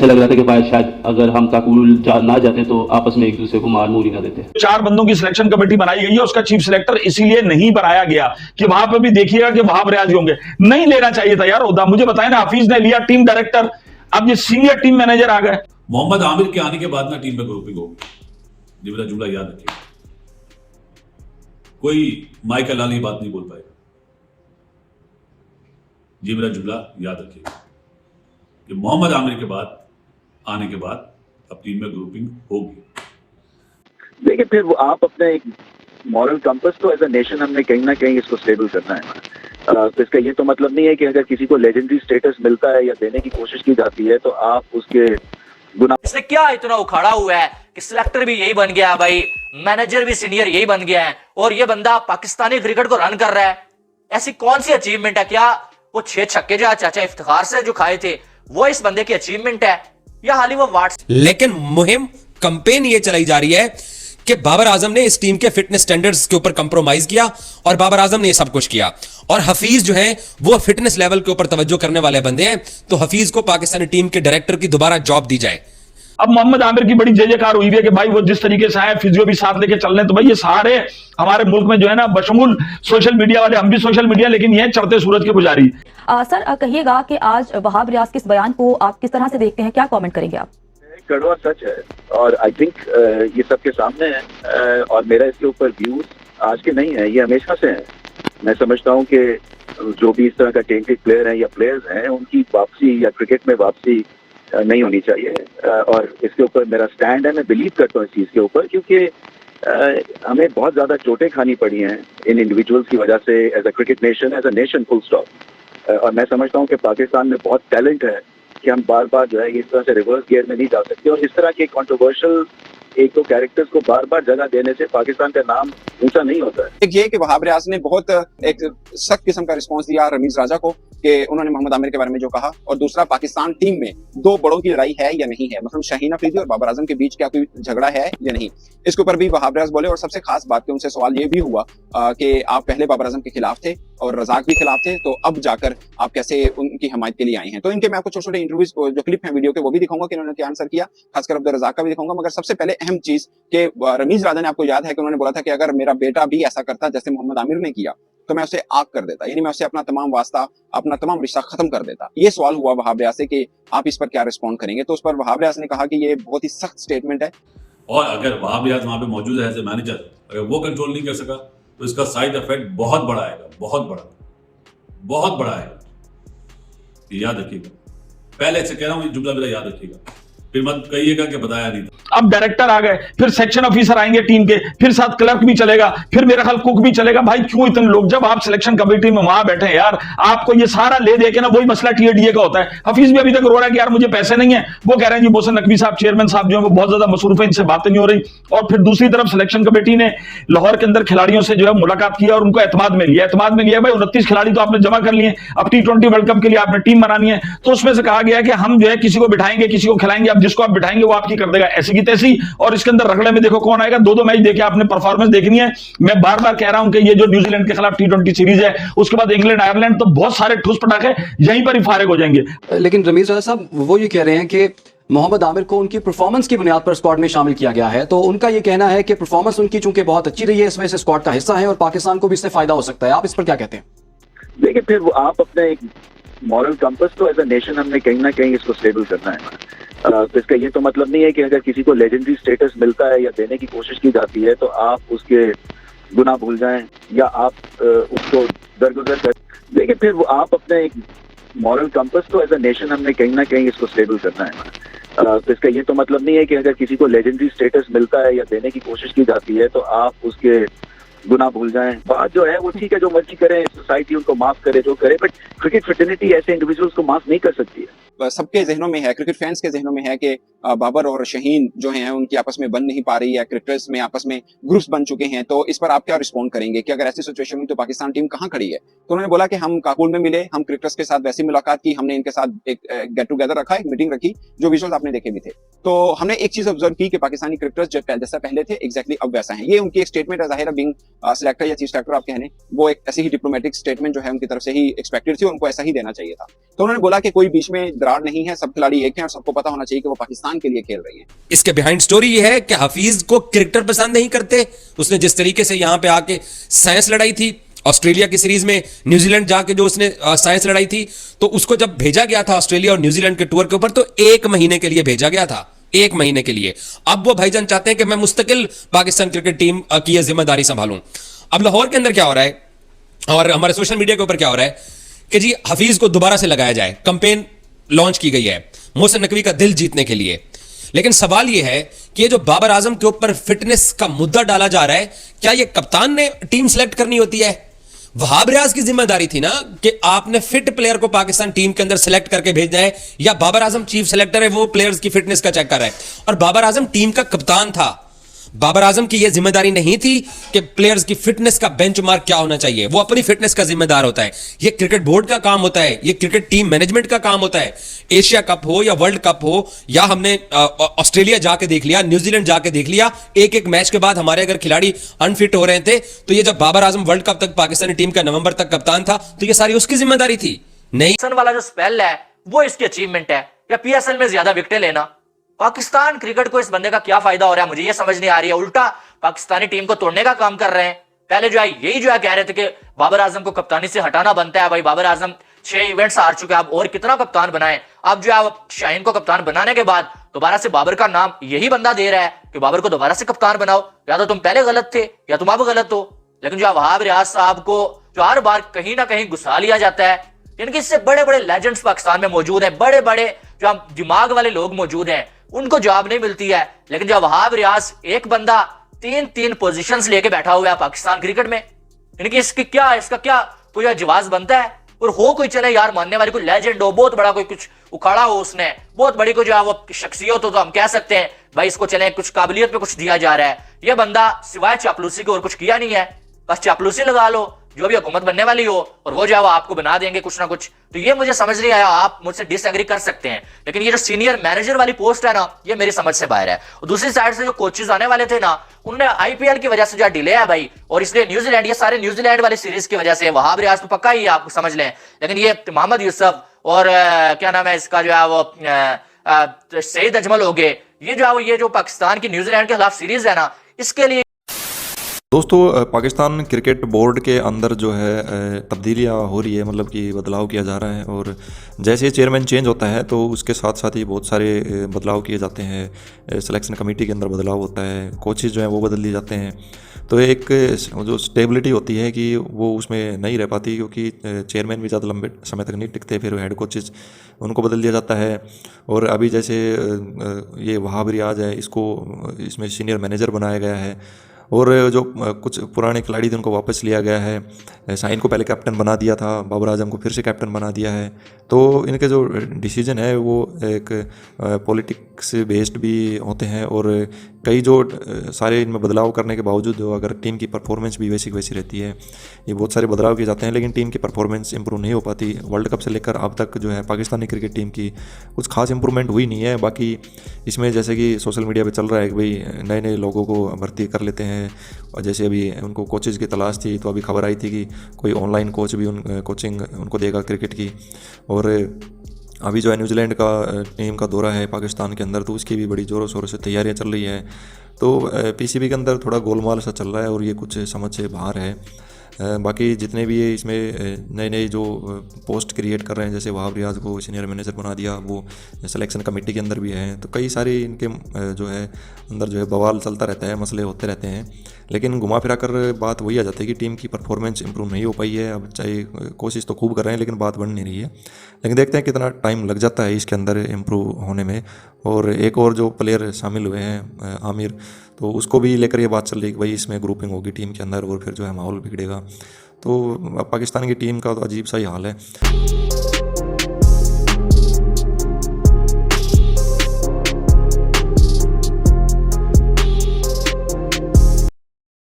ऐसा लग रहा था कि शायद अगर हम काकुल ना जाते तो आपस में एक दूसरे को मार मूरी ना देते। 4 बंदों की सिलेक्शन कमेटी बनाई गई है, उसका चीफ सिलेक्टर इसीलिए नहीं बनाया गया कि वहां पर भी देखिएगा कि वहां रियाज होंगे। नहीं लेना चाहिए था यार ओहदा, मुझे बताया ना, हफीज ने लिया टीम डायरेक्टर, अब ये सीनियर टीम मैनेजर आ गए। मोहम्मद आमिर के आने के बाद ना टीम में ग्रुपिंग होगी, ये मेरा जुमला याद रखिए। कोई माइक लाल ये बात नहीं बोल पाएगा, ये मेरा जुमला याद रखिएगा कि मोहम्मद आमिर के बाद आने के बाद अब टीम में ग्रुपिंग होगी। देखिए फिर वो आप अपने एक मॉरल कंपस तो एज अ नेशन हमने कहीं ना कहीं इसको स्टेबल करना है। तो इसका ये तो मतलब नहीं है कि अगर किसी को लेजेंडरी स्टेटस मिलता है या देने की कोशिश की जाती है तो आप उसके गुना। इसने क्या इतना उखाड़ा हुआ है कि सिलेक्टर भी यही बन गया भाई, मैनेजर भी सीनियर यही बन गया है, और ये बंदा पाकिस्तानी क्रिकेट को रन कर रहा है। ऐसी कौन सी अचीवमेंट है? क्या वो 6 छक्के जो चाचा इफ्तिखार से जो खाए थे वो इस बंदे की अचीवमेंट है, या हाल ही वो वाट्स। लेकिन मुहिम कंपेन ये चलाई जा रही है कि बाबर आजम ने इस टीम के फिटनेस स्टैंडर्ड्स के ऊपर कंप्रोमाइज किया और बाबर आजम ने ये सब कुछ किया, और हफीज जो है वो फिटनेस लेवल के ऊपर तवज्जो करने वाले बंदे हैं, तो हफीज को पाकिस्तानी टीम के डायरेक्टर की दोबारा जॉब दी जाए। अब मोहम्मद आमिर की बड़ी जय जयकार हुई है कि भाई वो जिस तरीके से आए, फिजियो भी साथ लेके चल रहे हैं, तो भाई ये सारे हमारे मुल्क में जो है ना बशमूल सोशल मीडिया वाले, हम भी सोशल मीडिया, लेकिन ये चढ़ते सूरज के पुजारी। सर कहिएगा कि आज वहाब रियाज के इस बयान को आप किस तरह से देखते हैं, क्या कमेंट करेंगे आप? कड़वा सच है और आई थिंक ये सबके सामने है, और मेरा इसके ऊपर व्यूज आज के नहीं है, ये हमेशा से है। मैं समझता हूँ कि जो भी इस तरह का टेंटेड प्लेयर हैं या प्लेयर्स हैं उनकी वापसी या क्रिकेट में वापसी नहीं होनी चाहिए, और इसके ऊपर मेरा स्टैंड है। मैं बिलीव करता हूँ इस चीज़ के ऊपर, क्योंकि हमें बहुत ज़्यादा चोटें खानी पड़ी हैं इन इंडिविजुअल्स की वजह से as a cricket nation, as a nation full stop. और मैं समझता हूँ कि पाकिस्तान में बहुत टैलेंट है कि हम बार बार जो है इस तरह से रिवर्स गियर में नहीं जा सकते, और इस तरह के कंट्रोवर्शियल एक दो कैरेक्टर्स को बार बार जगह देने से पाकिस्तान का नाम ऊंचा नहीं होता है। एक ये कि वहाब रियाज ने बहुत एक सख्त किस्म का रिस्पांस दिया रमीज राजा को कि उन्होंने मोहम्मद आमिर के बारे में जो कहा, और दूसरा पाकिस्तान टीम में 2 बड़ों की लड़ाई है या नहीं है, मतलब शाहीन अफरीदी और बाबर आजम के बीच क्या कोई झगड़ा है या नहीं, इसके ऊपर भी वहाब रियाज बोले। और सबसे खास बात कि उनसे सवाल ये भी हुआ कि आप पहले बाबर आजम के खिलाफ थे और रजाक भी खिलाफ थे, तो अब जाकर आप कैसे उनकी हमायत के लिए आए हैं। तो इनके मैं आपको छोटे छोटे इंटरव्यूज जो क्लिप है वीडियो के वो भी दिखाऊंगा कि उन्होंने क्या आंसर किया, खासकर अब्दुल रजाक का भी दिखाऊंगा। मगर सबसे पहले अहम चीज कि रमीज राजा ने, आपको याद है कि उन्होंने बोला था कि अगर मेरा बेटा भी ऐसा करता जैसे मोहम्मद आमिर ने किया तो मैं उसे आग कर देता, यानी मैं उसे अपना तमाम वास्ता, अपना तमाम रिश्ता खत्म कर देता। ये सवाल हुआ वहाब रियाज से कि आप इस पर क्या रिस्पॉन्ड करेंगे, तो उस पर वहाब रियाज ने कहा कि ये बहुत ही सख्त स्टेटमेंट है, और अगर वहाब रियाज वहां पे मौजूद है एज ए मैनेजर, अगर वो कंट्रोल नहीं कर सका तो इसका साइड इफेक्ट बहुत बड़ा आएगा, बहुत बड़ा आएगा। याद रखिएगा, पहले से कह रहा हूं, ये जुमला मेरा याद रखिएगा, फिर मत कहिएगा कि बताया नहीं था। अब डायरेक्टर आ गए, फिर सेक्शन ऑफिसर आएंगे टीम के, फिर साथ क्लर्क भी चलेगा, फिर मेरा ख्याल कुक भी चलेगा। भाई क्यों इतने लोग? जब आप सिलेक्शन कमेटी में वहां बैठे हैं यार, आपको ये सारा ले दे के ना, वही मसला टीएडीए का होता है। हफीज भी अभी तक रो रहा है कि यार मुझे पैसे नहीं है, वो कह रहे हैं जी मोहसिन नकवी साहब चेयरमैन साहब जो है वो बहुत ज्यादा मसरूफ है, इनसे बातें नहीं हो रही। और फिर दूसरी तरफ सिलेक्शन कमेटी ने लाहौर के अंदर खिलाड़ियों से जो है मुलाकात किया और उनको एतमाद में लिया। भाई 29 खिलाड़ी तो आपने जमा कर लिए, अब T20 वर्ल्ड कप के लिए आपने टीम बनानी है, तो उसमें से कहा गया कि हम जो है किसी को बिठाएंगे, किसी को खिलाएंगे, अब जिसको आप बिठाएंगे वो आपकी कर देगा, ऐसी की तैसी। और इसके अंदर रगड़े में देखो कौन आएगा। 2 मैच देखे आपने, परफॉर्मेंस देखनी है। मैं बार बार कह रहा हूं कि ये जो न्यूजीलैंड के खिलाफ T20 सीरीज है, उसके बाद इंग्लैंड आयरलैंड, तो बहुत सारे ठूस पटाखे यहीं पर ही फारिग हो जाएंगे। लेकिन रमीज राजा साहब वो ये कह रहे हैं कि मोहम्मद आमिर को उनकी परफॉर्मेंस की बुनियाद पर स्क्वाड में शामिल किया गया है, तो उनका ये कहना है कि परफॉर्मेंस उनकी चूंकि बहुत अच्छी रही है, इस वजह से स्क्वाड का हिस्सा है और पाकिस्तान को भी इससे फायदा हो सकता है। आप इस पर क्या कहते हैं? देखिए फिर वो आप अपने एक मॉरल कंपस तो एज अ नेशन हमने कहीं ना कहीं इसको स्टेबल करना है। तो इसका ये तो मतलब नहीं है कि अगर किसी को लेजेंडरी स्टेटस मिलता है या देने की कोशिश की जाती है तो आप उसके गुनाह भूल जाएं या आप उसको दरगुजर कर। देखिए फिर वो आप अपने एक मॉरल कंपस तो एज अ नेशन हमने कहीं ना कहीं इसको स्टेबल करना है। तो इसका ये तो मतलब नहीं है कि अगर किसी को लेजेंडरी स्टेटस मिलता है या देने की कोशिश की जाती है तो आप उसके गुनाह भूल जाएं। बात जो है वो ठीक है, जो मर्जी करें, सोसाइटी उनको माफ करे, जो करे, बट क्रिकेट फ्रेटर्निटी ऐसे इंडिविजुअल्स को माफ नहीं कर सकती है। सबके जहनों में है, क्रिकेट फैंस के जहनों में है कि बाबर और शहीन जो हैं उनकी आपस में बन नहीं पा रही है, क्रिकेटर्स में आपस में ग्रुप्स बन चुके हैं। तो इस पर आप क्या रिस्पॉन्ड करेंगे कि अगर ऐसी सिचुएशन हुई तो पाकिस्तान टीम कहाँ खड़ी है? तो उन्होंने बोला कि हम काबुल में मिले, हम क्रिकेटर्स के साथ वैसी मुलाकात की, हमने इनके साथ एक गेट टुगेदर रखा, एक मीटिंग रखी, जो विजुअल्स आपने देखे भी थे। तो हमने एक चीज ऑब्जर्व की कि पाकिस्तानी क्रिकेटर्स जैसा पहले थे एग्जैक्टली अब वैसा है। ये उनकी एक स्टेटमेंट है, जाहिर है बीइंग सिलेक्टर या चीफ सेलेक्टर आप कहने, वो एक ऐसी ही डिप्लोमेटिक स्टेटमेंट जो है उनकी तरफ से ही एक्सपेक्टेड थी, उनको ऐसा ही देना चाहिए था। तो उन्होंने बोला कि कोई बीच में दरार नहीं है, सब खिलाड़ी एक हैं और सबको पता होना चाहिए कि वो पाकिस्तान के लिए खेल रही है। इसके बिहाइंड स्टोरी ये है कि हफीज को क्रिकेटर पसंद नहीं करते। उसने जिस तरीके से यहां पे आके साइंस लड़ाई थी ऑस्ट्रेलिया की सीरीज में, न्यूजीलैंड जाके जो उसने साइंस लड़ाई थी, तो उसको जब भेजा गया था ऑस्ट्रेलिया और न्यूजीलैंड के टूर के ऊपर तो 1 महीने के लिए भेजा गया था, 1 महीने के लिए। अब वो भाईजान चाहते हैं कि मैं मुस्तकिल पाकिस्तान क्रिकेट टीम की यह जिम्मेदारी संभालूं। अब लाहौर के अंदर क्या हो रहा है और हमारे सोशल मीडिया के ऊपर क्या हो रहा है कि जी हफीज को दोबारा से लगाया जाए, कंपेन लॉन्च की गई है मोहसिन नकवी का दिल जीतने के लिए। लेकिन सवाल यह है कि ये जो बाबर आजम के ऊपर फिटनेस का मुद्दा डाला जा रहा है, क्या यह कप्तान ने टीम सेलेक्ट करनी होती है? वहाब रियाज की जिम्मेदारी थी ना कि आपने फिट प्लेयर को पाकिस्तान टीम के अंदर सेलेक्ट करके भेजना है, या बाबर आजम चीफ सेलेक्टर है, वो प्लेयर्स की फिटनेस का चेक कर रहा है? और बाबर आजम टीम का कप्तान था, बाबर आजम की यह जिम्मेदारी नहीं थी कि प्लेयर्स की फिटनेस का बेंचमार्क क्या होना चाहिए, वो अपनी फिटनेस का जिम्मेदार होता है। यह क्रिकेट बोर्ड का काम होता है, यह क्रिकेट टीम मैनेजमेंट का काम होता है। एशिया कप हो या वर्ल्ड कप हो, या हमने ऑस्ट्रेलिया जाके देख लिया, न्यूजीलैंड जाके देख लिया, एक एक मैच के बाद हमारे अगर खिलाड़ी अनफिट हो रहे थे, तो ये जब बाबर आजम वर्ल्ड कप तक पाकिस्तानी टीम का नवंबर तक कप्तान था, तो ये सारी उसकी जिम्मेदारी थी। नहीं वाला जो स्पेल है वो इसकी अचीवमेंट है, या पीएसएल में ज्यादा विकेटें लेना। पाकिस्तान क्रिकेट को इस बंदे का क्या फायदा हो रहा है, मुझे ये समझ नहीं आ रही है। उल्टा पाकिस्तानी टीम को तोड़ने का काम कर रहे हैं। पहले जो है यही जो है कह रहे थे कि बाबर आजम को कप्तानी से हटाना बनता है। भाई बाबर आजम 6 इवेंट्स हार चुके हैं, आप और कितना कप्तान बनाए? अब जो है शाहीन को कप्तान बनाने के बाद दोबारा से बाबर का नाम यही बंदा दे रहा है कि बाबर को दोबारा से कप्तान बनाओ। या तो तुम पहले गलत थे या तुम अब गलत हो। लेकिन जो वहाब रियाज साहब को जो हर बार कहीं ना कहीं गुस्सा लिया जाता है, इनके इससे बड़े बड़े लेजेंड्स पाकिस्तान में मौजूद हैं, बड़े बड़े जो दिमाग वाले लोग मौजूद हैं, उनको जवाब नहीं मिलती है। लेकिन जो वहाब रियाज एक बंदा 3 पोजीशंस लेके बैठा हुआ है पाकिस्तान क्रिकेट में, इनकी इसका क्या कोई जवाब बनता है? और हो कोई चले यार मानने वाली, कोई लेजेंड हो, बहुत बड़ा कोई कुछ उखाड़ा हो, उसने बहुत बड़ी कोई जो है वो शख्सियत हो, तो हम कह सकते हैं भाई इसको चले कुछ काबिलियत पे कुछ दिया जा रहा है। ये बंदा सिवाय चापलूसी के और कुछ किया नहीं है, बस चापलूसी लगा लो, जो भी हुकूमत बनने वाली हो, और वो जो है वो आपको बना देंगे कुछ ना कुछ। तो ये मुझे समझ नहीं आया, आप मुझसे डिसएग्री कर सकते हैं, लेकिन ये जो सीनियर मैनेजर वाली पोस्ट है ना, ये मेरी समझ से बाहर है। और दूसरी साइड से जो कोचेस आने वाले थे ना, उन्होंने आईपीएल की वजह से जो डिले है भाई, और इसलिए न्यूजीलैंड, ये सारे न्यूजीलैंड वाली सीरीज की वजह से वहाब रियाज तो पक्का ही आप समझ लें, लेकिन ये मोहम्मद यूसुफ और क्या नाम है इसका जो है वो सईद अजमल हो गए, ये जो है वो ये जो पाकिस्तान की न्यूजीलैंड के खिलाफ सीरीज है ना, इसके लिए दोस्तों पाकिस्तान क्रिकेट बोर्ड के अंदर जो है तब्दीलियाँ हो रही है, मतलब कि बदलाव किया जा रहा है। और जैसे चेयरमैन चेंज होता है तो उसके साथ साथ ही बहुत सारे बदलाव किए जाते हैं। सिलेक्शन कमेटी के अंदर बदलाव होता है, कोचेज़ जो हैं वो बदल दिए जाते हैं। तो एक जो स्टेबिलिटी होती है कि वो उसमें नहीं रह पाती, क्योंकि चेयरमैन भी ज़्यादा लंबे समय तक नहीं टिकते, फिर हेड कोचेज़ उनको बदल दिया जाता है। और अभी जैसे ये वहाब रियाज है, इसमें सीनियर मैनेजर बनाया गया है, और जो कुछ पुराने खिलाड़ी थे उनको वापस लिया गया है। शाहीन को पहले कैप्टन बना दिया था, बाबर आजम को फिर से कैप्टन बना दिया है। तो इनके जो डिसीजन है वो एक पॉलिटिक्स बेस्ड भी होते हैं, और कई जो सारे इनमें बदलाव करने के बावजूद जो अगर टीम की परफॉर्मेंस भी वैसी की वैसी रहती है, ये बहुत सारे बदलाव किए जाते हैं, लेकिन टीम की परफॉर्मेंस इंप्रूव नहीं हो पाती। वर्ल्ड कप से लेकर अब तक जो है पाकिस्तानी क्रिकेट टीम की कुछ खास इंप्रूवमेंट हुई नहीं है। बाकी इसमें जैसे कि सोशल मीडिया पे चल रहा है कि भाई नए नए लोगों को भर्ती कर लेते हैं, और जैसे अभी उनको कोचेज़ की तलाश थी, तो अभी खबर आई थी कि कोई ऑनलाइन कोच भी कोचिंग उनको देगा क्रिकेट की। और अभी जो है न्यूजीलैंड का टीम का दौरा है पाकिस्तान के अंदर, तो उसकी भी बड़ी ज़ोरों शोरों से तैयारियां चल रही है। तो पीसीबी के अंदर थोड़ा गोलमाल सा चल रहा है, और ये कुछ समझ से बाहर है। बाकी जितने भी ये इसमें नए नए जो पोस्ट क्रिएट कर रहे हैं, जैसे वहाब रियाज को सीनियर मैनेजर बना दिया, वो सिलेक्शन कमेटी के अंदर भी हैं, तो कई सारे इनके जो है अंदर जो है बवाल चलता रहता है, मसले होते रहते हैं। लेकिन घुमा फिरा कर बात वही आ जाती है कि टीम की परफॉर्मेंस इंप्रूव नहीं हो पाई है। अब चाहे कोशिश तो खूब कर रहे हैं, लेकिन बात बन नहीं रही है। लेकिन देखते हैं कितना टाइम लग जाता है इसके अंदर इम्प्रूव होने में। और एक और जो प्लेयर शामिल हुए हैं आमिर, तो उसको भी लेकर ये बात चल रही है कि भाई इसमें ग्रुपिंग होगी टीम के अंदर, और फिर जो है माहौल बिगड़ेगा। तो पाकिस्तान की टीम का तो अजीब सा ही हाल है।